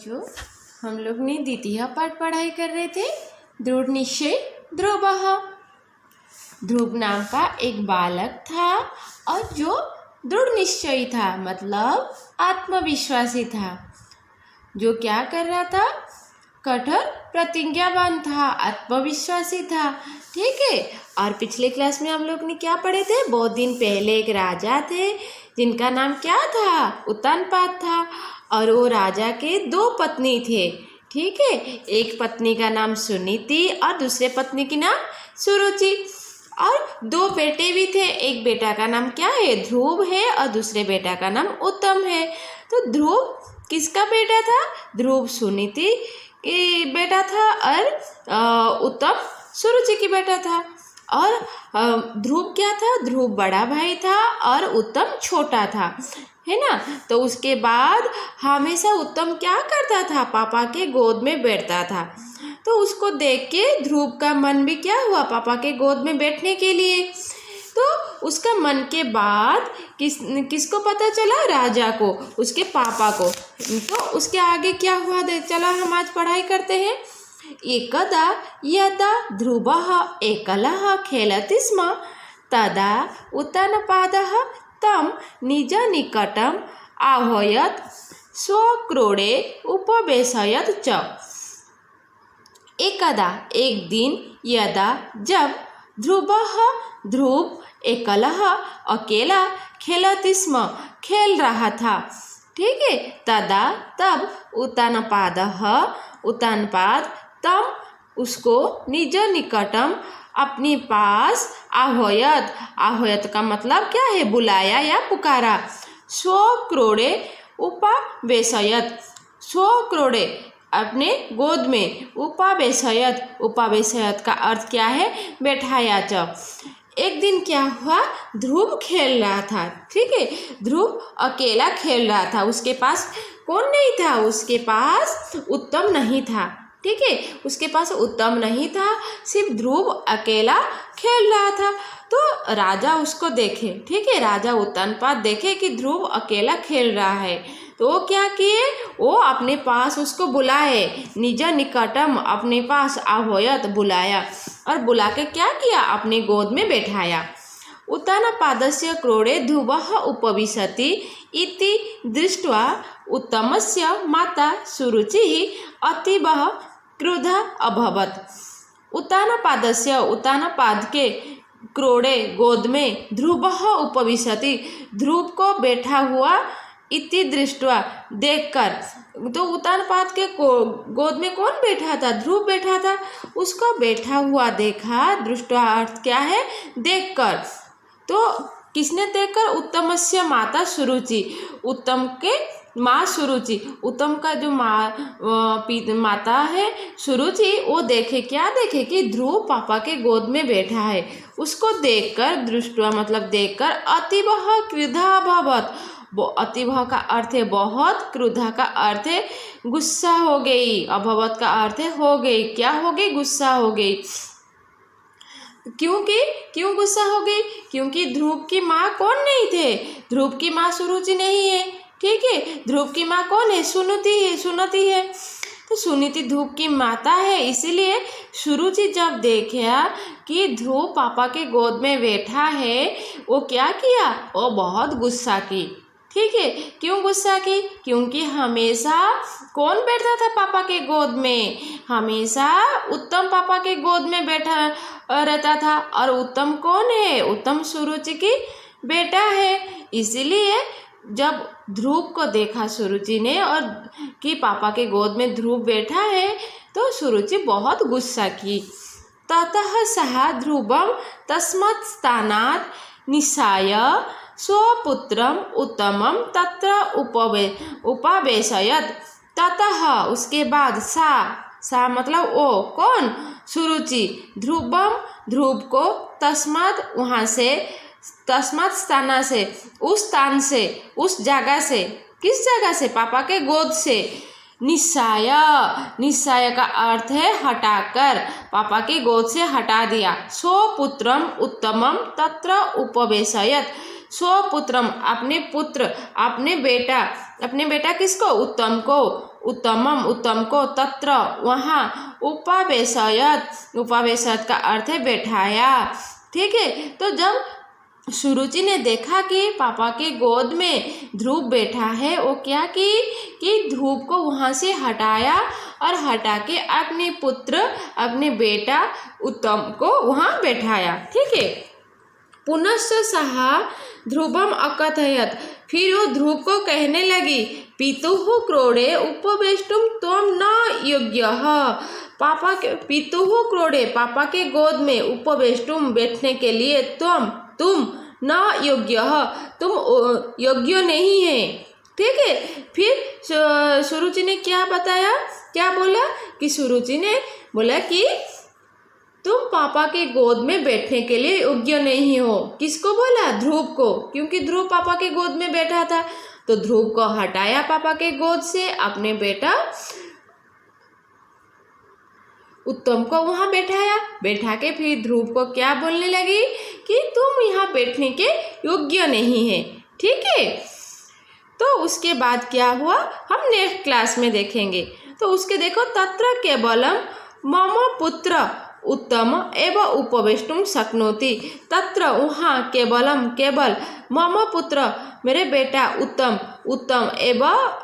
बच्चों, हम लोग ने द्वितीय पाठ पढ़ाई कर रहे थे। दृढ़ निश्चय ध्रुवः। ध्रुव नाम का एक बालक था और जो दृढ़ निश्चयी था, मतलब आत्मविश्वासी था। जो क्या कर रहा था? कठोर प्रतिज्ञावान था, आत्मविश्वासी था। ठीक है। और पिछले क्लास में हम लोग ने क्या पढ़े थे? बहुत दिन पहले एक राजा थे जिनका नाम क्या था? उत्तानपाद था। और वो राजा के दो पत्नी थे। ठीक है। एक पत्नी का नाम सुनीति और दूसरे पत्नी की नाम सुरुचि। और दो बेटे भी थे। एक बेटा का नाम क्या है? ध्रुव है और दूसरे बेटा का नाम उत्तम है। तो ध्रुव किसका बेटा था? ध्रुव सुनीति की बेटा था और उत्तम सुरुचि की बेटा था। और ध्रुव क्या था? ध्रुव बड़ा भाई था और उत्तम छोटा था, है ना। तो उसके बाद हमेशा उत्तम क्या करता था? पापा के गोद में बैठता था। तो उसको देख के ध्रुव का मन भी क्या हुआ? पापा के गोद में बैठने के लिए। तो उसका मन के बाद किसको पता चला? राजा को, उसके पापा को। तो उसके आगे क्या हुआ? चला हम आज पढ़ाई करते हैं। एकदा यदा ध्रुवः एकलः खेलति स्म तदा उत्तानपादः तं निजनिकटम् आह्वयत् स्वक्रोडे उपवेशयत् च। एकदा एक दिन, यदा जब, ध्रुव एकलः अकेला खेलति स्म खेल रहा था। ठीक है। तदा तब उत्तानपाद तम उसको निज निकटम अपने पास आह्वयत का मतलब क्या है? बुलाया या पुकारा। स्वक्रोडे उपवेशयत, स्वक्रोडे अपने गोद में, उपावेशयत का अर्थ क्या है? बैठाया। जब एक दिन क्या हुआ? ध्रुव खेल रहा था। ठीक है। ध्रुव अकेला खेल रहा था। उसके पास कौन नहीं था? उसके पास उत्तम नहीं था। ठीक है। उसके पास उत्तम नहीं था, सिर्फ ध्रुव अकेला खेल रहा था। तो राजा उसको देखे। ठीक है। राजा उत्तानपाद देखे कि ध्रुव अकेला खेल रहा है। तो वो क्या किए? वो अपने पास उसको बुलाए, निज निकटम अपने पास आह्वयत बुलाया। और बुला के क्या किया? अपने गोद में बैठाया। उत्तानपादस्य क्रोडे ध्रुवः उपविशति इति दृष्ट्वा उत्तमस्य माता सुरुचिः अतीव क्रुद्धा अभवत्। उत्तानपाद के क्रोडे गोद में ध्रुवः उपविशति, ध्रुव को बैठा हुआ, इति दृष्ट्वा देखकर। तो उत्तानपाद के गोद में कौन बैठा था? ध्रुव बैठा था। उसको बैठा हुआ देखा। दृष्ट्वा अर्थ क्या है? देखकर। तो किसने देखकर? उत्तमस्य माता सुरुचि, उत्तम के माँ सुरुचि। उत्तम का जो माता है सुरुचि, वो देखे, क्या देखे कि ध्रुव पापा के गोद में बैठा है। उसको देखकर, दृष्ट्वा मतलब देखकर, अतीव क्रुद्धा अभवत्। अतीव का अर्थ है बहुत, क्रुद्धा का अर्थ है गुस्सा हो गई, अभवत का अर्थ है हो गई। क्या हो गई? गुस्सा हो गई। क्यों गुस्सा हो गई? क्योंकि ध्रुव की माँ कौन नहीं थे? ध्रुव की माँ सुरुचि नहीं है। ठीक है। ध्रुव की माँ कौन है? सुनीति है। तो सुनीति ध्रुव की माता है। इसीलिए सुरुचि जब देखा कि ध्रुव पापा के गोद में बैठा है, वो क्या किया? वो बहुत गुस्सा की। ठीक है। क्यों गुस्सा की? क्योंकि हमेशा कौन बैठता था पापा के गोद में? हमेशा उत्तम पापा के गोद में बैठा रहता था। और उत्तम कौन है? उत्तम सुरुचि की बेटा है। इसीलिए जब ध्रुव को देखा सुरुचि ने, और कि पापा के गोद में ध्रुव बैठा है, तो सुरुचि बहुत गुस्सा की। ततः सः ध्रुवं तस्मात् स्थानात् निस्साय स्वपुत्रम उत्तमम तत्र उपावेशयत्। ततः उसके बाद, सा मतलब वो कौन? सुरुचि ध्रुव को तस्मात् वहाँ से, तस्मात् स्थान से, उस स्थान से, उस जगह से। किस जगह से? पापा के गोद से। निस्साय का अर्थ है हटाकर, पापा की गोद से हटा दिया। स्वपुत्रम उत्तमम तत्र उपवेशयत्। स्वपुत्रम अपने पुत्र, अपने बेटा किसको? उत्तम को उत्तमम उत्तम को तत्र वहाँ उपावेशयत उपावेशयत का अर्थ है बैठाया। ठीक है, तो जब सुरुचि ने देखा कि पापा के गोद में ध्रुव बैठा है, वो क्या कि ध्रुव को वहाँ से हटाया और हटा के अपने पुत्र अपने बेटा उत्तम को वहाँ बैठाया। ठीक है, पुनश्च सहा ध्रुवम अकथयत, फिर वो ध्रुव को कहने लगी पितुः क्रोड़े उपवेष्टुम त्वं न योग्यः, पापा के पितुः क्रोड़े पापा के गोद में उपवेष्टुम बैठने के लिए तुम न योग्य, तुम योग्य नहीं है। ठीक है, फिर सुरुचि ने क्या बताया, क्या बोला कि सुरुचि ने बोला कि तुम पापा के गोद में बैठने के लिए योग्य नहीं हो। किसको बोला? ध्रुव को, क्योंकि ध्रुव पापा के गोद में बैठा था। तो ध्रुव को हटाया पापा के गोद से, अपने बेटा उत्तम को वहाँ बैठाया, बैठा के फिर ध्रुव को क्या बोलने लगी कि तुम यहाँ बैठने के योग्य नहीं है। ठीक है, तो उसके बाद क्या हुआ हम नेक्स्ट क्लास में देखेंगे। तो उसके देखो तत्र केवलम मम पुत्र उत्तम एवं उपवेष्टुम शक्नोति, तत्र वहाँ केवलम केवल मम पुत्र मेरे बेटा उत्तम एवं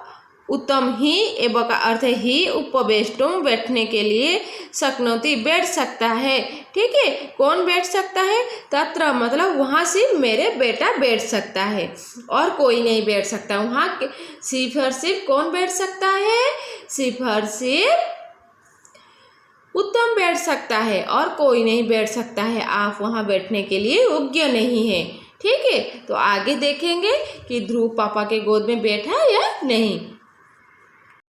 उत्तम ही एवं का अर्थ ही उपवेष्टुम बैठने के लिए शक्नोति बैठ सकता है। ठीक है, कौन बैठ सकता है? तत्र मतलब वहाँ सिर्फ मेरे बेटा बैठ सकता है और कोई नहीं बैठ सकता। वहाँ सिर्फ और सिर्फ कौन बैठ सकता है? सिर्फ और सिर्फ उत्तम बैठ सकता है और कोई नहीं बैठ सकता है। आप वहाँ बैठने के लिए योग्य नहीं है। ठीक है, तो आगे देखेंगे कि ध्रुव पापा के गोद में बैठा या नहीं।